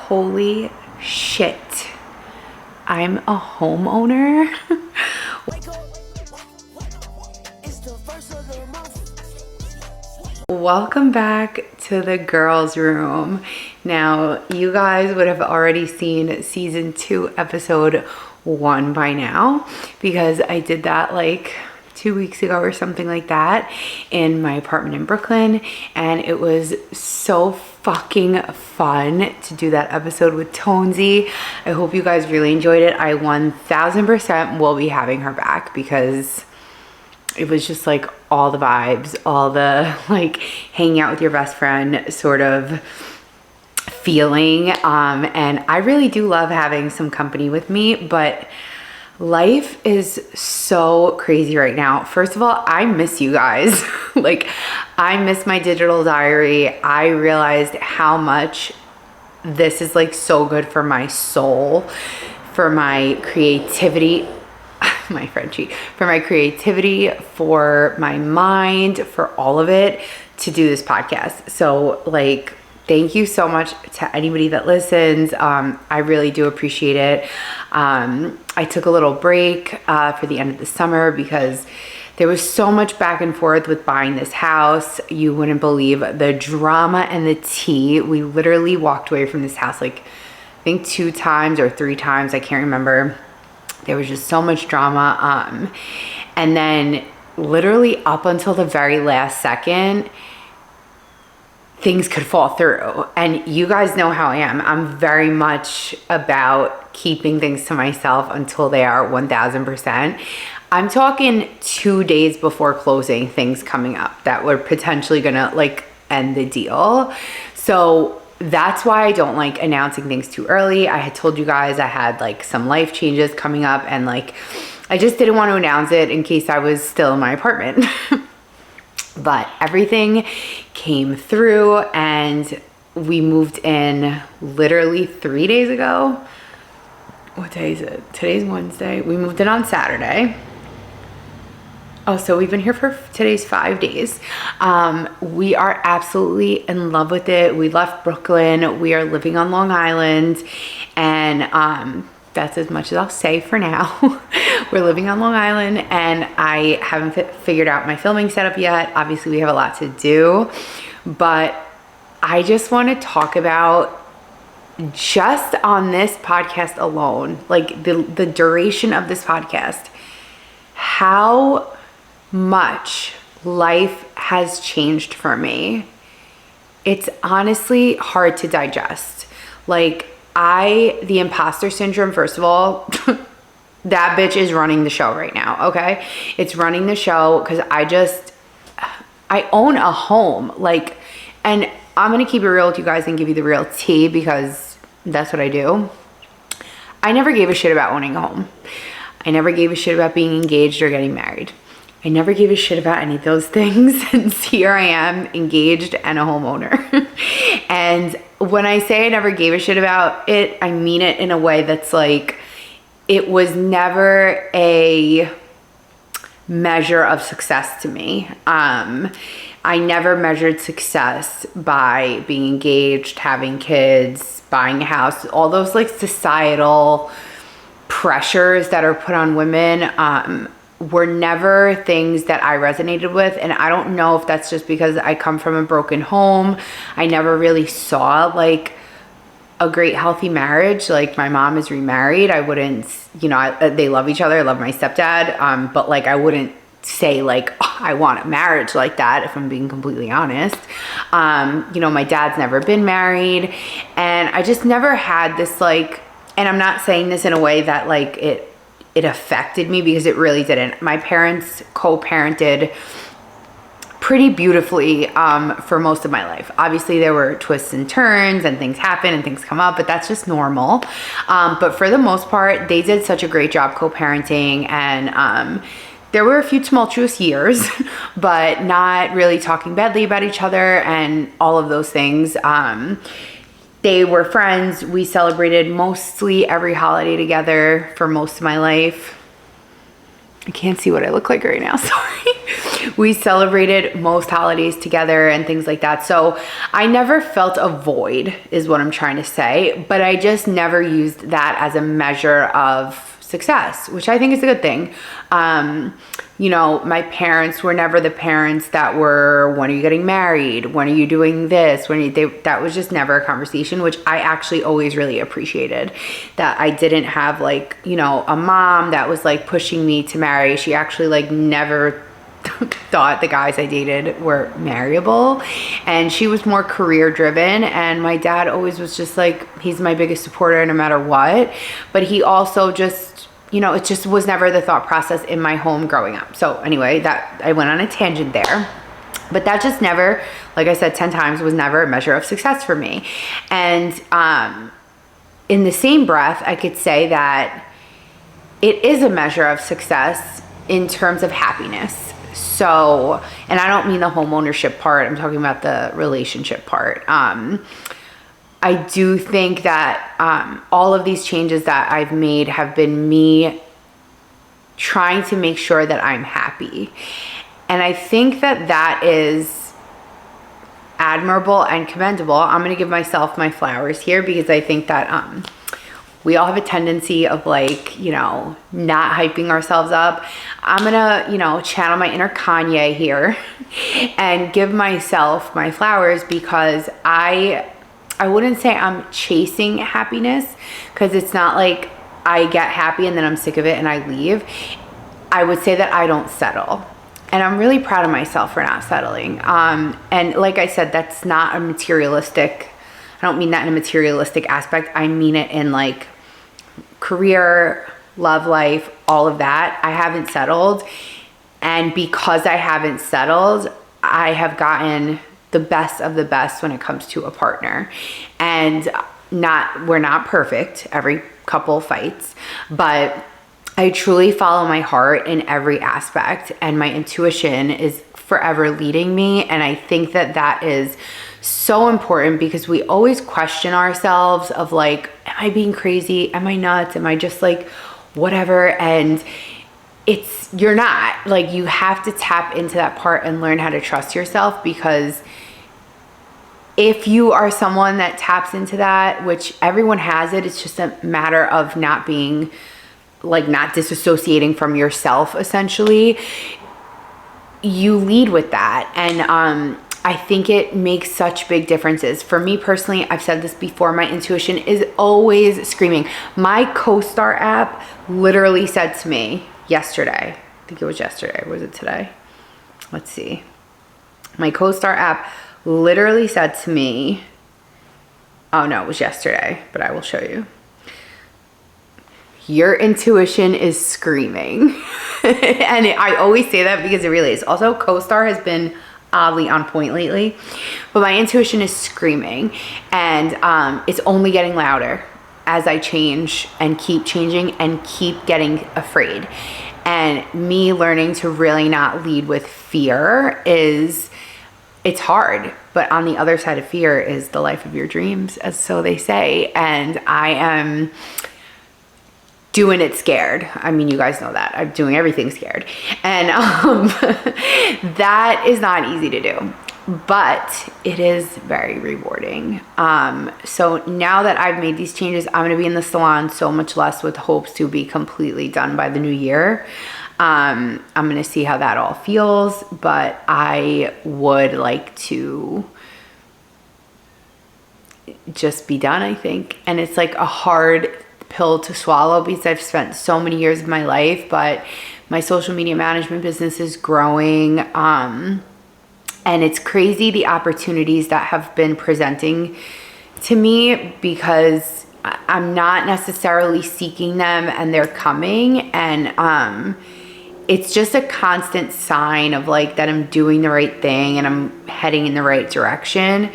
Holy shit. I'm a homeowner. Welcome back to the girls' room. Now, you guys would have already seen season 2, episode 1 by now, because I did that like 2 weeks ago or something like that in my apartment in Brooklyn, and it was so fucking fun to do that episode with Tonesy. I hope you guys really enjoyed it. I 1000% will be having her back because it was just like all the vibes, all the like hanging out with your best friend sort of feeling. And I really do love having some company with me, but life is so crazy right now. First of all, I miss you guys. Like, I miss my digital diary. I realized how much this is like so good for my soul, for my creativity, my Frenchie, for my creativity, for my mind, for all of it, to do this podcast. So like, thank you so much to anybody that listens. I really do appreciate it. I took a little break for the end of the summer because there was so much back and forth with buying this house. You wouldn't believe the drama and the tea. We literally walked away from this house like, I think 2 times or 3 times. I can't remember. There was just so much drama. And then literally up until the very last second, things could fall through. And you guys know how I am. I'm very much about keeping things to myself until they are 1000%. I'm talking 2 days before closing, things coming up that were potentially gonna like end the deal. So that's why I don't like announcing things too early. I had told you guys I had like some life changes coming up, and like I just didn't want to announce it in case I was still in my apartment. But everything came through and we moved in literally 3 days ago. What day is it? Today's Wednesday. We moved in on Saturday. Oh, so we've been here for today's 5 days. We are absolutely in love with it. We left Brooklyn. We are living on Long Island, and that's as much as I'll say for now. We're living on Long Island, and I haven't figured out my filming setup yet. Obviously, we have a lot to do, but I just want to talk about, just on this podcast alone, like the duration of this podcast, how much life has changed for me. It's honestly hard to digest. Like, the imposter syndrome, first of all, that bitch is running the show right now, okay? It's running the show because I own a home. Like, and I'm gonna keep it real with you guys and give you the real tea because that's what I do. I never gave a shit about owning a home. I never gave a shit about being engaged or getting married. I never gave a shit about any of those things, and here I am, engaged and a homeowner. And when I say I never gave a shit about it, I mean it in a way that's like, it was never a measure of success to me. I never measured success by being engaged, having kids, buying a house, all those like societal pressures that are put on women, were never things that I resonated with. And I don't know if that's just because I come from a broken home. I never really saw like a great healthy marriage. Like, my mom is remarried. I wouldn't, they love each other. I love my stepdad. But like, I wouldn't say like, oh, I want a marriage like that, if I'm being completely honest. My dad's never been married, and I just never had this like, and I'm not saying this in a way that like it affected me, because it really didn't. My parents co-parented pretty beautifully for most of my life. Obviously, there were twists and turns and things happen and things come up, but that's just normal. But for the most part, they did such a great job co-parenting, and there were a few tumultuous years, but not really talking badly about each other and all of those things. They were friends. We celebrated mostly every holiday together for most of my life. I can't see what I look like right now, sorry. We celebrated most holidays together and things like that. So I never felt a void is what I'm trying to say, but I just never used that as a measure of success, which I think is a good thing. You know, my parents were never the parents that were, when are you getting married? When are you doing this? That was just never a conversation, which I actually always really appreciated. That I didn't have like, you know, a mom that was like pushing me to marry. She actually like never thought the guys I dated were marryable, and she was more career driven, and my dad always was just like, he's my biggest supporter no matter what, but he also just, you know, it just was never the thought process in my home growing up. So anyway, that I went on a tangent there, but that just never, like I said 10 times, was never a measure of success for me. And in the same breath, I could say that it is a measure of success in terms of happiness. So, and I don't mean the home ownership part, I'm talking about the relationship part. I do think that all of these changes that I've made have been me trying to make sure that I'm happy. And I think that that is admirable and commendable. I'm going to give myself my flowers here, because I think that we all have a tendency of like, you know, not hyping ourselves up. I'm gonna, you know, channel my inner Kanye here and give myself my flowers, because I wouldn't say I'm chasing happiness, because it's not like I get happy and then I'm sick of it and I leave. I would say that I don't settle. And I'm really proud of myself for not settling. And like I said, that's not a materialistic, I don't mean that in a materialistic aspect. I mean it in like career, love life, all of that. I haven't settled. And because I haven't settled, I have gotten the best of the best when it comes to a partner. And we're not perfect. Every couple fights, but I truly follow my heart in every aspect, and my intuition is forever leading me. And I think that that is so important, because we always question ourselves of like, am I being crazy? Am I nuts? Am I just like whatever? And you're not. Like, you have to tap into that part and learn how to trust yourself, because if you are someone that taps into that, which everyone has it, it's just a matter of not being like, not disassociating from yourself, essentially. You lead with that. And I think it makes such big differences. For me personally, I've said this before, my intuition is always screaming. My CoStar app literally said to me yesterday, I think it was yesterday, was it today? Let's see. My CoStar app literally said to me, oh no, it was yesterday, but I will show you. Your intuition is screaming. And I always say that because it really is. Also, CoStar has been oddly on point lately, but my intuition is screaming, and it's only getting louder as I change and keep changing and keep getting afraid. And me learning to really not lead with fear it's hard, but on the other side of fear is the life of your dreams, as so they say. And I am doing it scared. I mean, you guys know that I'm doing everything scared, and that is not easy to do, but it is very rewarding. So now that I've made these changes, I'm going to be in the salon so much less, with hopes to be completely done by the new year. I'm going to see how that all feels, but I would like to just be done, I think. And it's like a hard pill to swallow, because I've spent so many years of my life, but my social media management business is growing. And it's crazy the opportunities that have been presenting to me, because I'm not necessarily seeking them and they're coming. And it's just a constant sign of like that I'm doing the right thing and I'm heading in the right direction.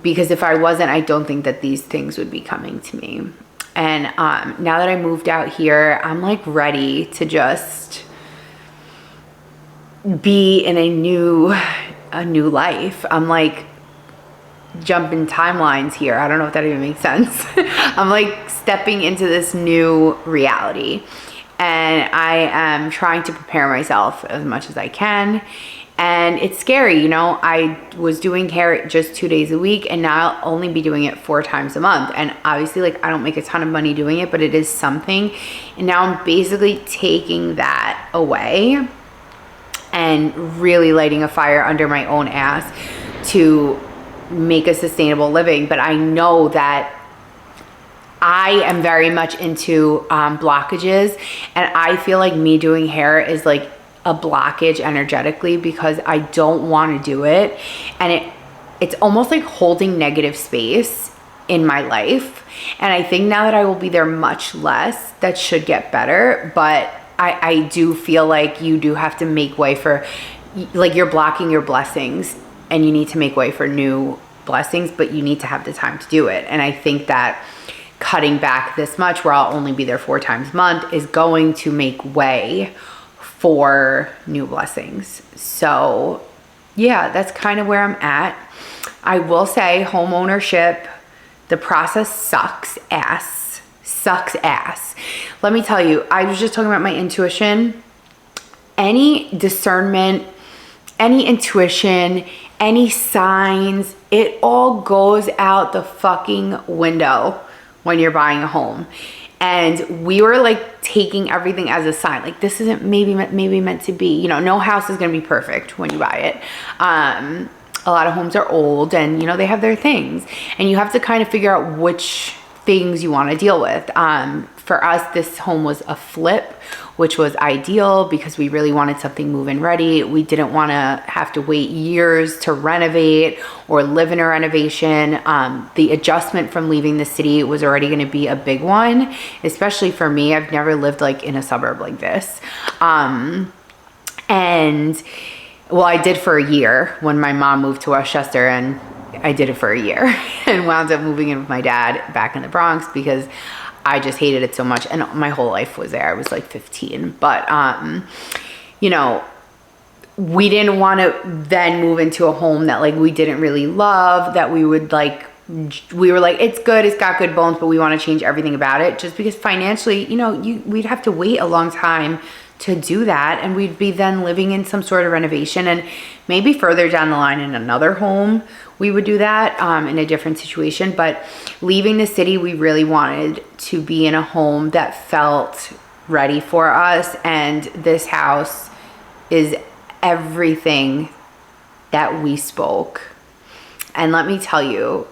Because if I wasn't, I don't think that these things would be coming to me. And now that I moved out here, I'm like ready to just be in a new life. I'm like jumping timelines here. I don't know if that even makes sense. I'm like stepping into this new reality. and I am trying to prepare myself as much as I can. And it's scary, you know, I was doing hair just 2 days a week, and now I'll only be doing it 4 times a month. And obviously, like, I don't make a ton of money doing it, but it is something. And now I'm basically taking that away and really lighting a fire under my own ass to make a sustainable living. But I know that I am very much into blockages, and I feel like me doing hair is like a blockage energetically, because I don't want to do it, and it's almost like holding negative space in my life. And I think now that I will be there much less, that should get better. But I do feel like you do have to make way for, like, you're blocking your blessings, and you need to make way for new blessings, but you need to have the time to do it. And I think that cutting back this much, where I'll only be there 4 times a month, is going to make way for new blessings. So yeah, that's kind of where I'm at. I will say, home ownership, the process sucks ass. Let me tell you, I was just talking about my intuition. Any discernment, any intuition, any signs, it all goes out the fucking window when you're buying a home. And we were like taking everything as a sign, like, this isn't maybe meant to be, you know. No house is going to be perfect when you buy it. A lot of homes are old, and, you know, they have their things, and you have to kind of figure out which things you want to deal with. For us, this home was a flip, which was ideal because we really wanted something move-in ready. We didn't want to have to wait years to renovate or live in a renovation. The adjustment from leaving the city was already going to be a big one, especially for me. I've never lived like in a suburb like this. And well, I did for a year when my mom moved to Westchester, and I did it for a year and wound up moving in with my dad back in the Bronx because I just hated it so much. And my whole life was there. I was like 15. But, you know, we didn't want to then move into a home that, like, we didn't really love, that we would like, we were like, it's good, it's got good bones, but we want to change everything about it, just because financially, you know, we'd have to wait a long time to do that, and we'd be then living in some sort of renovation, and maybe further down the line in another home we would do that in a different situation. But leaving the city, we really wanted to be in a home that felt ready for us, and this house is everything that we spoke. And let me tell you,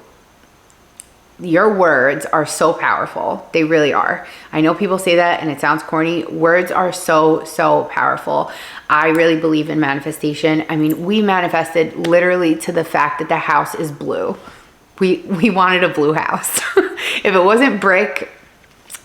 your words are so powerful. They really are. I know people say that and it sounds corny. Words are so powerful. I really believe in manifestation. I mean, we manifested literally to the fact that the house is blue. We wanted a blue house. If it wasn't brick,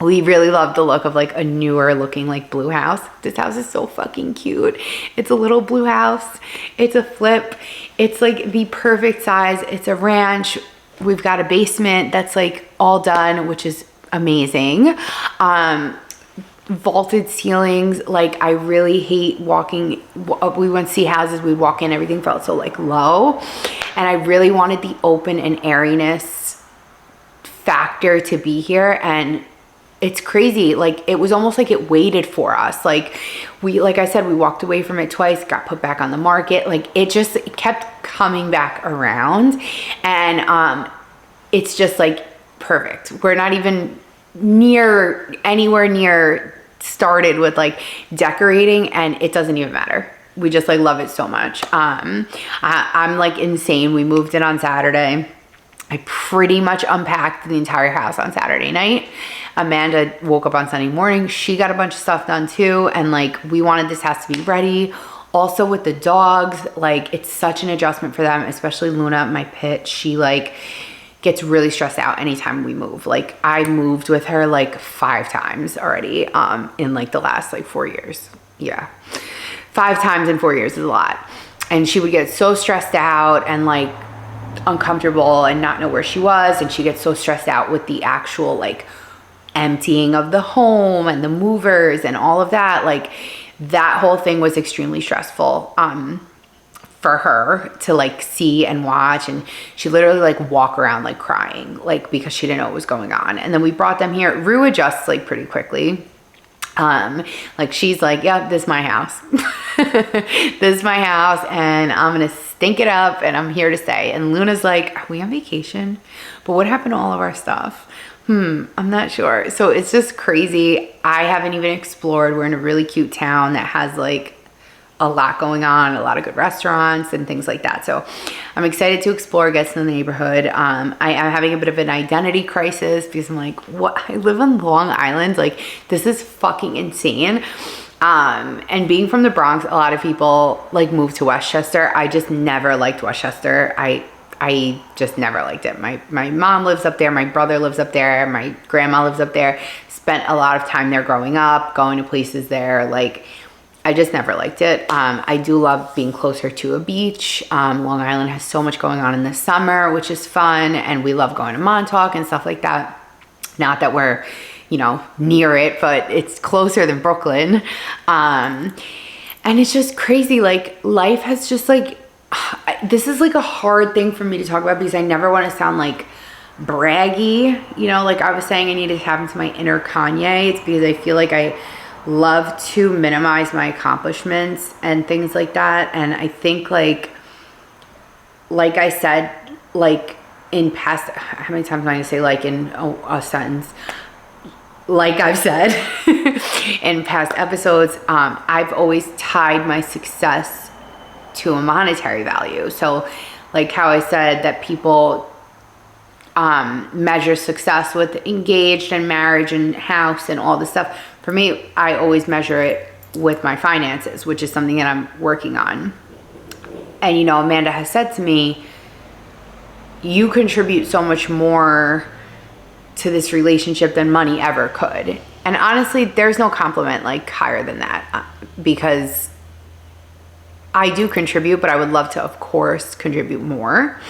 we really loved the look of like a newer looking like blue house. This house is so fucking cute. It's a little blue house. It's a flip. It's like the perfect size. It's a ranch. We've got a basement that's like all done, which is amazing. Vaulted ceilings. Like, I really hate walking. We went to see houses, we'd walk in, everything felt so like low. And I really wanted the open and airiness factor to be here. And it's crazy. Like, it was almost like it waited for us. Like I said, we walked away from it twice, got put back on the market. Like, it kept coming back around, and it's just like perfect. We're not even anywhere near started with like decorating, and it doesn't even matter. We just like love it so much. I'm like insane. We moved in on Saturday. I pretty much unpacked the entire house on Saturday night. Amanda woke up on Sunday morning. She got a bunch of stuff done too. And like, we wanted this house to be ready. Also with the dogs, like, it's such an adjustment for them, especially Luna, my pit. She like gets really stressed out anytime we move. Like, I moved with her like 5 times already in like the last like 4 years. Yeah. 5 times in 4 years is a lot. And she would get so stressed out and like uncomfortable and not know where she was. And she gets so stressed out with the actual like emptying of the home and the movers and all of that. Like, that whole thing was extremely stressful for her to like see and watch. And she literally like walk around like crying, like, because she didn't know what was going on. And then we brought them here. Rue adjusts like pretty quickly. Like she's like, yep, this is my house. This is my house and I'm gonna stink it up and I'm here to stay. And Luna's like, are we on vacation? But what happened to all of our stuff? I'm not sure. So it's just crazy. I haven't even explored. We're in a really cute town that has like a lot going on, a lot of good restaurants and things like that. So I'm excited to explore, get to the neighborhood. I am having a bit of an identity crisis because I'm like, what? I live on Long Island. Like, this is fucking insane. And being from the Bronx, a lot of people like move to Westchester. I just never liked Westchester. I just never liked it. My mom lives up there. My brother lives up there. My grandma lives up there. Spent a lot of time there growing up, going to places there. Like, I just never liked it. I do love being closer to a beach. Long Island has so much going on in the summer, which is fun. And we love going to Montauk and stuff like that. Not that we're, near it, but it's closer than Brooklyn. And it's just crazy. Like, life has just like, this is like a hard thing for me to talk about because I never want to sound like braggy. Like I was saying, I need to tap into my inner Kanye. It's because I feel like I love to minimize my accomplishments and things like that. And I think like I said, like in past, how many times am I going to say like in a sentence? Like I've said in past episodes, I've always tied my success to a monetary value. So like how I said that people measure success with engaged and marriage and house and all this stuff. For me, I always measure it with my finances, which is something that I'm working on. And Amanda has said to me, you contribute so much more to this relationship than money ever could. And honestly, there's no compliment like higher than that, because I do contribute, but I would love to, of course, contribute more.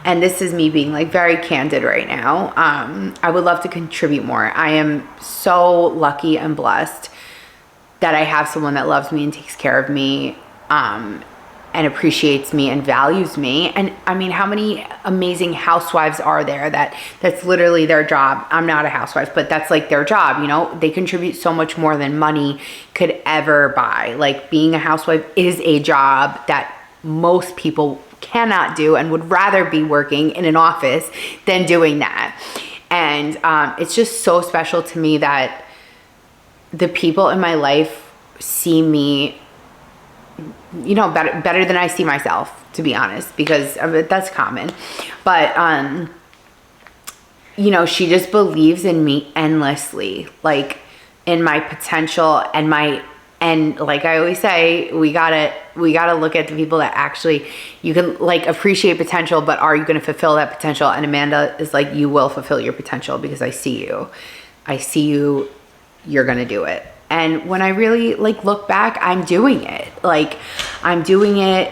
And this is me being like very candid right now. I would love to contribute more. I am so lucky and blessed that I have someone that loves me and takes care of me, and appreciates me and values me. And I mean, how many amazing housewives are there that's literally their job? I'm not a housewife, but that's like their job, They contribute so much more than money could ever buy. Like, being a housewife is a job that most people cannot do and would rather be working in an office than doing that. And it's just so special to me that the people in my life see me better than I see myself, to be honest, because that's common. But she just believes in me endlessly, like in my potential and like I always say, we gotta look at the people that actually you can like appreciate potential, but are you going to fulfill that potential? And Amanda is like, you will fulfill your potential because I see you, you're going to do it. And when I really like look back, I'm doing it. Like, I'm doing it,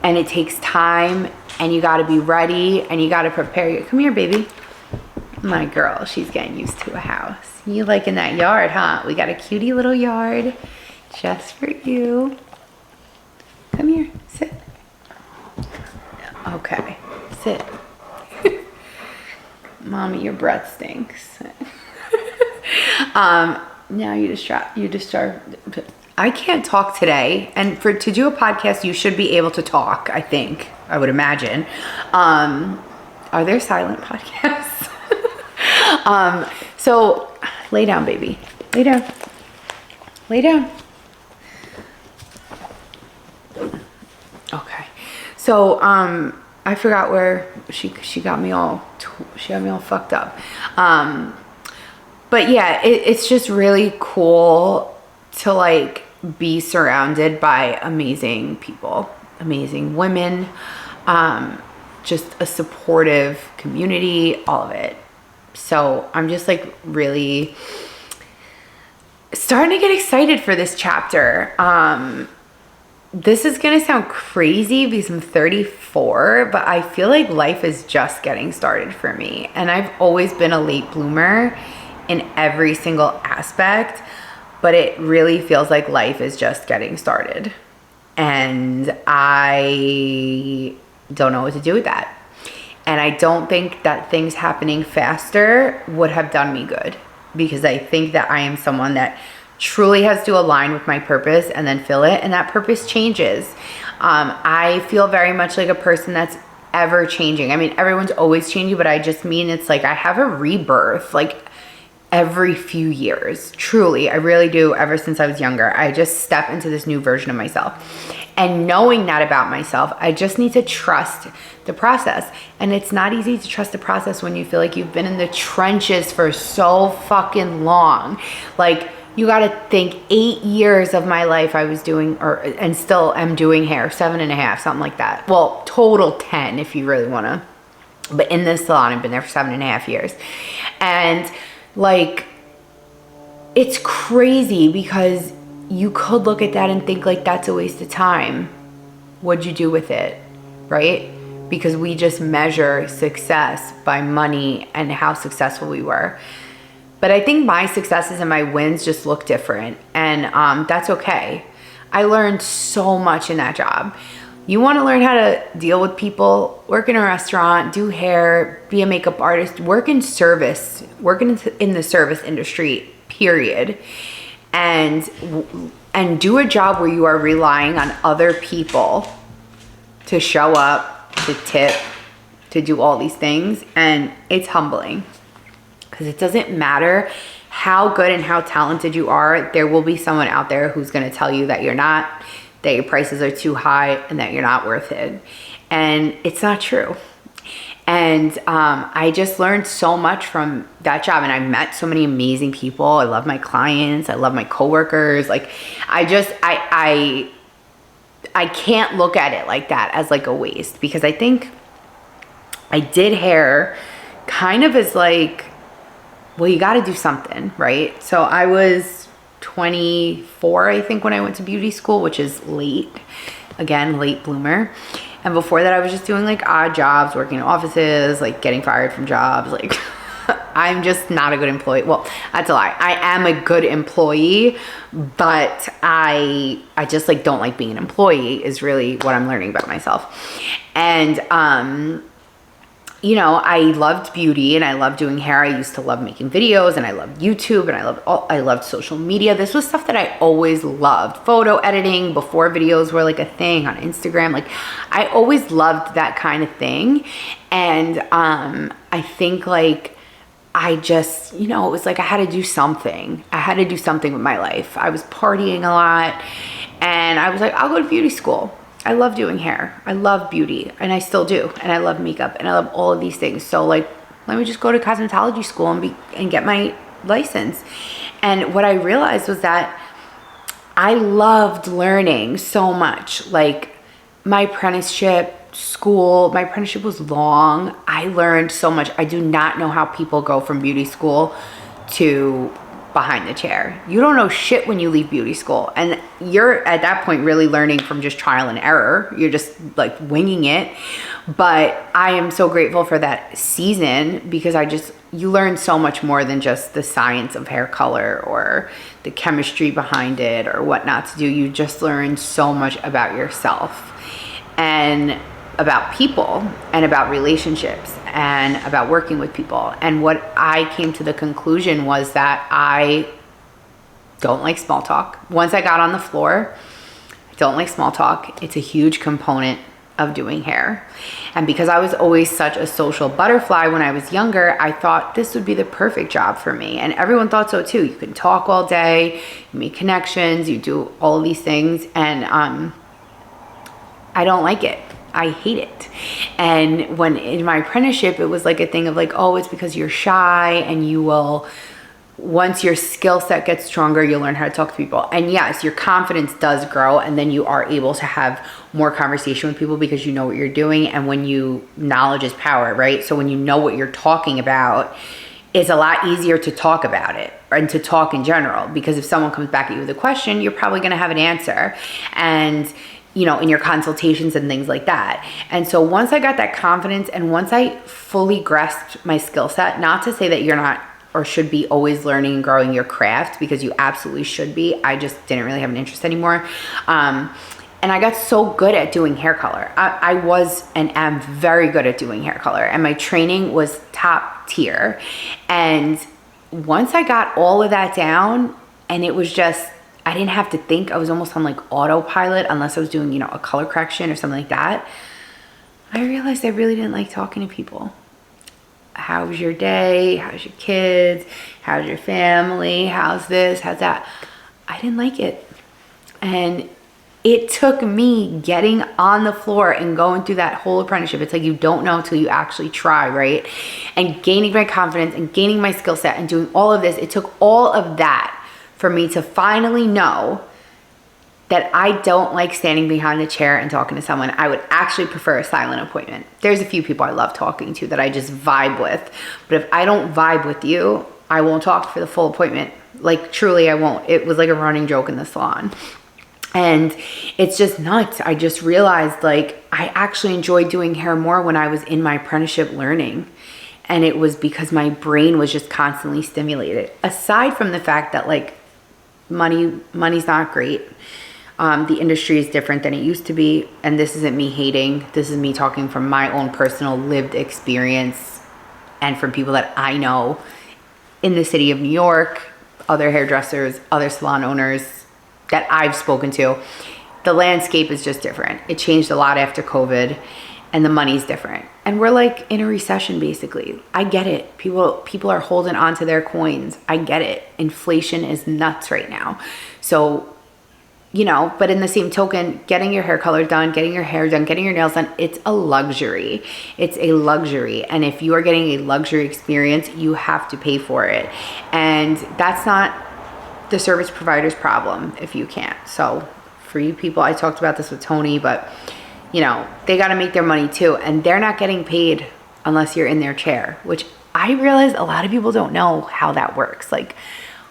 and it takes time, and you got to be ready, and you got to prepare. Come here, baby. My girl, she's getting used to a house. You liking that yard, huh? We got a cutie little yard just for you. Come here, sit. Okay, sit. Mommy, your breath stinks. Now you discharge. I can't talk today, and to do a podcast, you should be able to talk. I would imagine. Are there silent podcasts? So lay down, baby. Lay down. Lay down. Okay. So I forgot where she got me all fucked up. But yeah, it's just really cool to like be surrounded by amazing people, amazing women, just a supportive community, all of it. So I'm just like really starting to get excited for this chapter. This is gonna sound crazy because I'm 34, but I feel like life is just getting started for me. And I've always been a late bloomer in every single aspect, but it really feels like life is just getting started. And I don't know what to do with that. And I don't think that things happening faster would have done me good, because I think that I am someone that truly has to align with my purpose and then fill it, and that purpose changes. I feel very much like a person that's ever changing. I mean, everyone's always changing, but I just mean it's like I have a rebirth like every few years. Truly, I really do. Ever since I was younger, I just step into this new version of myself. And knowing that about myself, I just need to trust the process. And it's not easy to trust the process when you feel like you've been in the trenches for so fucking long. Like, you got to think 8 years of my life I was doing, and still am doing hair, 7.5, something like that. Well, total 10 if you really want to. But in this salon, I've been there for 7.5 years. And like, it's crazy because you could look at that and think like that's a waste of time. What'd you do with it, right? Because we just measure success by money and how successful we were. But I think my successes and my wins just look different, and that's okay. I learned so much in that job. You want to learn how to deal with people, work in a restaurant, do hair, be a makeup artist, work in service, work in the service industry, period. And do a job where you are relying on other people to show up, to tip, to do all these things. And it's humbling. Because it doesn't matter how good and how talented you are, there will be someone out there who's going to tell you that you're not, that your prices are too high, and that you're not worth it. And it's not true. And I just learned so much from that job, and I met so many amazing people. I love my clients. I love my coworkers. Like, I can't look at it like that as like a waste, because I think I did hair kind of as like, well, you got to do something, right? So I was 24, I think, when I went to beauty school, which is late. Again, late bloomer. And before that, I was just doing like odd jobs, working in offices, like getting fired from jobs. Like, I'm just not a good employee. Well, that's a lie. I am a good employee, but I just like don't like being an employee is really what I'm learning about myself. And, you know, I loved beauty and I loved doing hair. I used to love making videos, and I loved YouTube, and I loved social media. This was stuff that I always loved. Photo editing before videos were like a thing on Instagram. Like, I always loved that kind of thing. And I think like I just, you know, it was like I had to do something. I had to do something with my life. I was partying a lot, and I was like, I'll go to beauty school. I love doing hair. I love beauty, and I still do. And I love makeup, and I love all of these things. So like, let me just go to cosmetology school and get my license. And what I realized was that I loved learning so much. Like, my apprenticeship was long. I learned so much. I do not know how people go from beauty school to behind the chair. You don't know shit when you leave beauty school, and you're at that point really learning from just trial and error. You're just like winging it. But I am so grateful for that season, because you learn so much more than just the science of hair color or the chemistry behind it or what not to do. You just learn so much about yourself and about people and about relationships and about working with people. And what I came to the conclusion was that I don't like small talk. Once I got on the floor, I don't like small talk. It's a huge component of doing hair. And because I was always such a social butterfly when I was younger, I thought this would be the perfect job for me. And everyone thought so too. You can talk all day, you make connections, you do all of these things. And I don't like it. I hate it. And when in my apprenticeship, it was like a thing of like, oh, it's because you're shy, and you will, once your skill set gets stronger, you'll learn how to talk to people. And yes, your confidence does grow, and then you are able to have more conversation with people because you know what you're doing. And when knowledge is power, right? So when you know what you're talking about, it's a lot easier to talk about it and to talk in general, because if someone comes back at you with a question, you're probably going to have an answer. And you know, in your consultations and things like that. And so once I got that confidence, and once I fully grasped my skill set, not to say that you're not or should be always learning and growing your craft, because you absolutely should be. I just didn't really have an interest anymore. And I got so good at doing hair color. I was and am very good at doing hair color, and my training was top tier. And once I got all of that down, And it was just, I didn't have to think. I was almost on like autopilot unless I was doing, you know, a color correction or something like that. I realized I really didn't like talking to people. How's your day? How's your kids? How's your family? How's this? How's that? I didn't like it. And it took me getting on the floor and going through that whole apprenticeship. It's like you don't know until you actually try, right? And gaining my confidence and gaining my skill set and doing all of this. It took all of that for me to finally know that I don't like standing behind the chair and talking to someone. I would actually prefer a silent appointment. There's a few people I love talking to that I just vibe with. But if I don't vibe with you, I won't talk for the full appointment. Like, truly, I won't. It was like a running joke in the salon. And it's just nuts. I just realized, like, I actually enjoyed doing hair more when I was in my apprenticeship learning. And it was because my brain was just constantly stimulated. Aside from the fact that, like, money's not great. The industry is different than it used to be. And this isn't me hating. This is me talking from my own personal lived experience and from people that I know in the city of New York, other hairdressers, other salon owners that I've spoken to. The landscape is just different. It changed a lot after COVID, and the money's different. And we're like in a recession, basically. I get it. People are holding on to their coins. I get it. Inflation is nuts right now. So, you know, but in the same token, getting your hair color done, getting your hair done, getting your nails done, it's a luxury. It's a luxury. And if you are getting a luxury experience, you have to pay for it. And that's not the service provider's problem if you can't. So for you people, I talked about this with Tony, but you know, they got to make their money too. And they're not getting paid unless you're in their chair, which I realize a lot of people don't know how that works. Like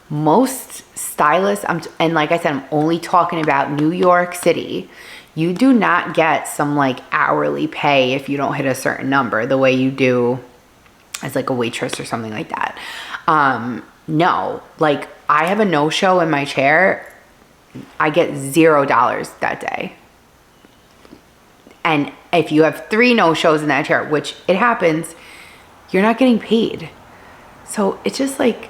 most stylists, and like I said, I'm only talking about New York City. You do not get some like hourly pay if you don't hit a certain number the way you do as like a waitress or something like that. No, like I have a no-show in my chair, I get $0 that day. And if you have 3 no-shows in that chair, which it happens, you're not getting paid. So it's just like,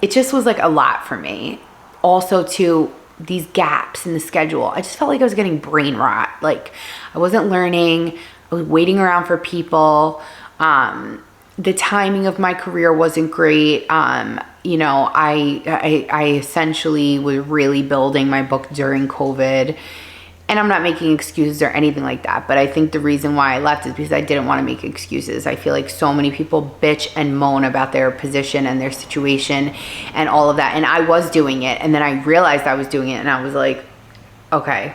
it just was like a lot for me. Also to these gaps in the schedule. I just felt like I was getting brain rot. Like I wasn't learning. I was waiting around for people. The timing of my career wasn't great. You know, I essentially was really building my book during COVID. And I'm not making excuses or anything like that, but I think the reason why I left is because I didn't want to make excuses. I feel like so many people bitch and moan about their position and their situation and all of that. And I was doing it. And then I realized I was doing it and I was like, okay,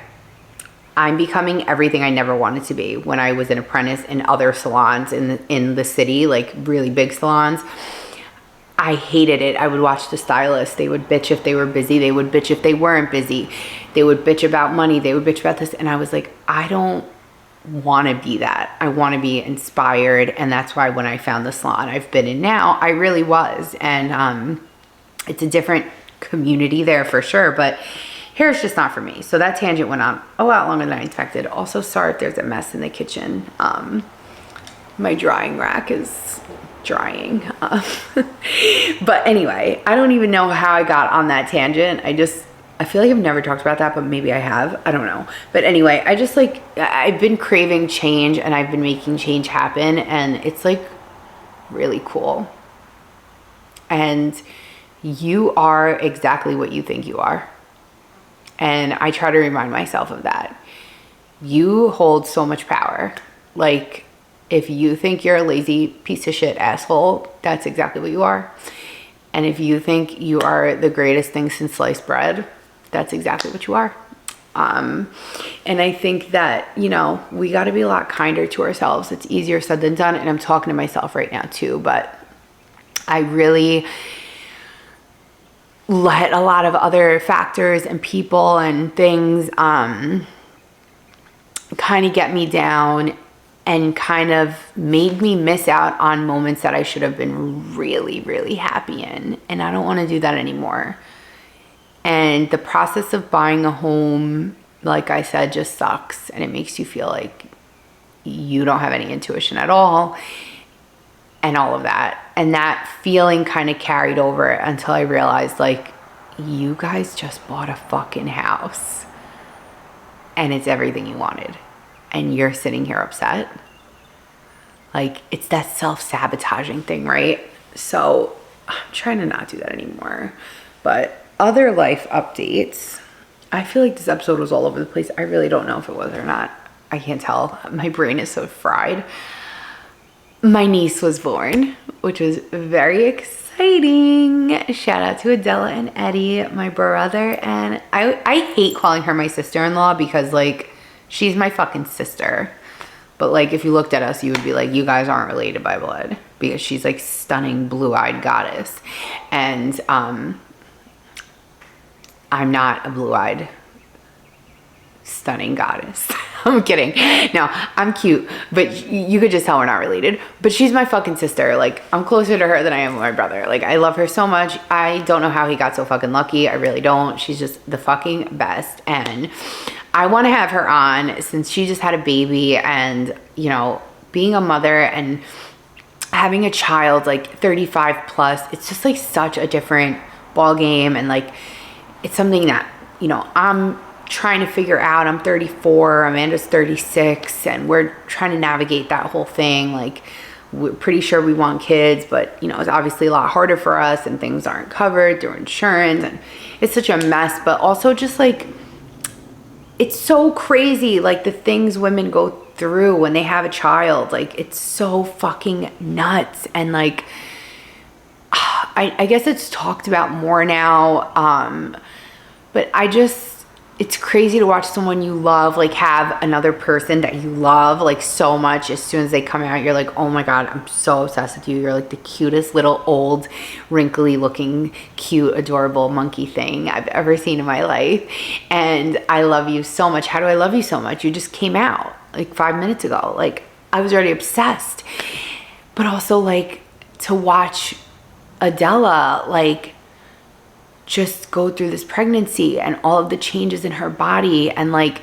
I'm becoming everything I never wanted to be when I was an apprentice in other salons in the city, like really big salons. I hated it. I would watch the stylists. They would bitch if they were busy. They would bitch if they weren't busy. They would bitch about money. They would bitch about this. And I was like, I don't want to be that. I want to be inspired. And that's why when I found the salon I've been in now, I really was. And it's a different community there for sure. But hair's just not for me. So that tangent went on a lot longer than I expected. Also, sorry if there's a mess in the kitchen. My drying rack is drying. But anyway, I don't even know how I got on that tangent. I feel like I've never talked about that, but maybe I have. I don't know. But anyway, I've been craving change and I've been making change happen, and it's like really cool. And you are exactly what you think you are. And I try to remind myself of that. You hold so much power. Like, if you think you're a lazy piece of shit asshole, that's exactly what you are. And if you think you are the greatest thing since sliced bread, that's exactly what you are. And I think that, you know, we got to be a lot kinder to ourselves. It's easier said than done. And I'm talking to myself right now too, but I really let a lot of other factors and people and things kind of get me down and kind of made me miss out on moments that I should have been really, really happy in. And I don't want to do that anymore. And the process of buying a home, like I said, just sucks. And it makes you feel like you don't have any intuition at all and all of that. And that feeling kind of carried over until I realized, like, you guys just bought a fucking house and it's everything you wanted, and you're sitting here upset. Like, it's that self-sabotaging thing, right? So I'm trying to not do that anymore. But other life updates, I feel like this episode was all over the place. I really don't know if it was or not. I can't tell. My brain is so fried. My niece was born, which was very exciting. Shout out to Adela and Eddie, my brother. And I hate calling her my sister-in-law because, like, she's my fucking sister. But, like, if you looked at us, you would be like, you guys aren't related by blood, because she's, like, stunning blue-eyed goddess. And I'm not a blue-eyed stunning goddess. I'm kidding. No, I'm cute, but you could just tell we're not related. But she's my fucking sister. Like, I'm closer to her than I am with my brother. Like, I love her so much. I don't know how he got so fucking lucky. I really don't. She's just the fucking best. And I want to have her on since she just had a baby, and, you know, being a mother and having a child, like 35 plus, it's just like such a different ball game. And, like, it's something that, you know, I'm trying to figure out. I'm 34, Amanda's 36, and we're trying to navigate that whole thing. Like, we're pretty sure we want kids, but, you know, it's obviously a lot harder for us, and things aren't covered through insurance, and it's such a mess. But also, just like, it's so crazy, like, the things women go through when they have a child. Like, it's so fucking nuts. And, like, I guess it's talked about more now, but it's crazy to watch someone you love, like, have another person that you love, like, so much. As soon as they come out, you're like, oh my God, I'm so obsessed with you. You're like the cutest little old, wrinkly looking, cute, adorable monkey thing I've ever seen in my life. And I love you so much. How do I love you so much? You just came out like 5 minutes ago. Like, I was already obsessed. But also, like, to watch Adela, like, just go through this pregnancy and all of the changes in her body, and, like,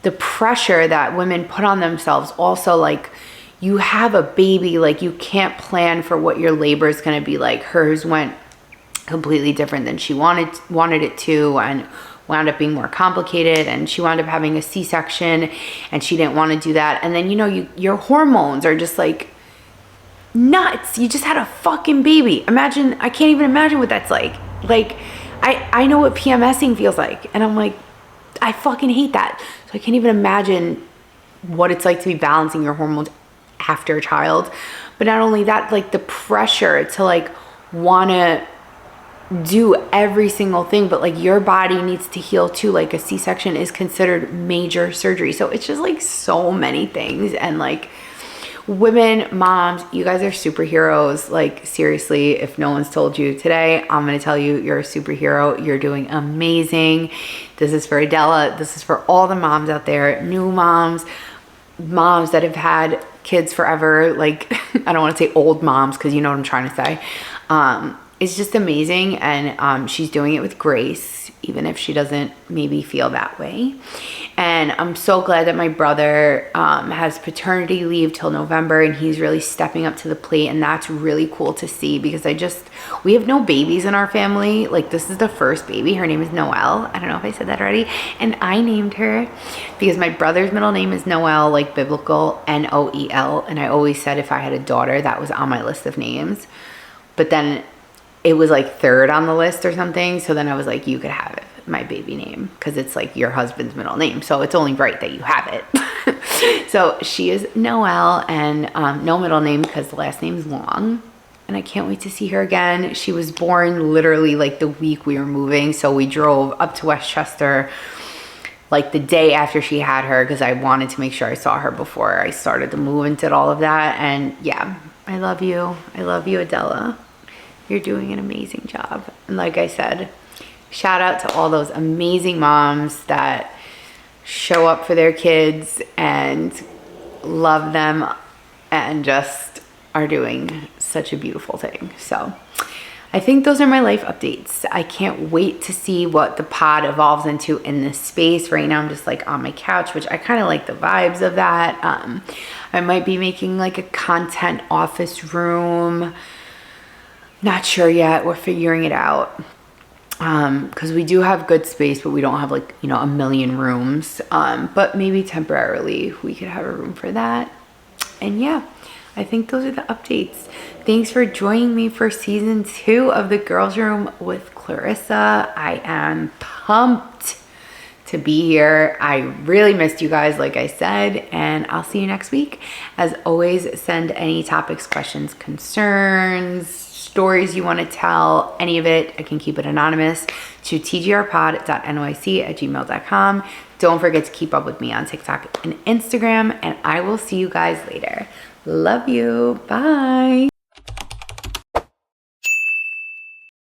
the pressure that women put on themselves. Also, like, you have a baby, like, you can't plan for what your labor is going to be like. Hers went completely different than she wanted it to, and wound up being more complicated, and she wound up having a C-section, and she didn't want to do that. And then, you know, your hormones are just like nuts. You just had a fucking baby. Imagine, I can't even imagine what that's like. Like, I know what PMSing feels like, and I'm like, I fucking hate that. So I can't even imagine what it's like to be balancing your hormones after a child. But not only that, like, the pressure to, like, want to do every single thing, but, like, your body needs to heal too. Like, a C-section is considered major surgery. So it's just, like, so many things. And, like, women, moms, you guys are superheroes. Like, seriously, if no one's told you today, I'm going to tell you, you're a superhero. You're doing amazing. This is for Adela. This is for all the moms out there, new moms that have had kids forever. Like, I don't want to say old moms, because you know what I'm trying to say. It's just amazing. And she's doing it with grace, even if she doesn't maybe feel that way. And I'm so glad that my brother has paternity leave till November, and he's really stepping up to the plate. And that's really cool to see, because we have no babies in our family. Like, this is the first baby. Her name is Noelle. I don't know if I said that already. And I named her because my brother's middle name is Noelle, like biblical, Noel. And I always said if I had a daughter, that was on my list of names. But then it was like third on the list or something. So then I was like, you could have it, my baby name, because it's like your husband's middle name. So it's only right that you have it. So she is Noelle, and no middle name because the last name's long. And I can't wait to see her again. She was born literally like the week we were moving. So we drove up to Westchester like the day after she had her, because I wanted to make sure I saw her before I started the move and did all of that. And yeah, I love you. I love you, Adela. You're doing an amazing job. And like I said, shout out to all those amazing moms that show up for their kids and love them and just are doing such a beautiful thing. So I think those are my life updates. I can't wait to see what the pod evolves into in this space. Right now I'm just like on my couch, which I kind of like the vibes of that. I might be making like a content office room. Not sure yet. We're figuring it out. because we do have good space, but we don't have like, you know, a million rooms. But maybe temporarily we could have a room for that. And yeah, I think those are the updates. Thanks for joining me for season 2 of the Girls Room with Clarissa. I am pumped to be here. I really missed you guys, like I said, and I'll see you next week. As always, send any topics, questions, concerns, stories you want to tell, any of it. I can keep it anonymous to tgrpod.nyc@gmail.com. Don't forget to keep up with me on TikTok and Instagram, and I will see you guys later. Love you. Bye.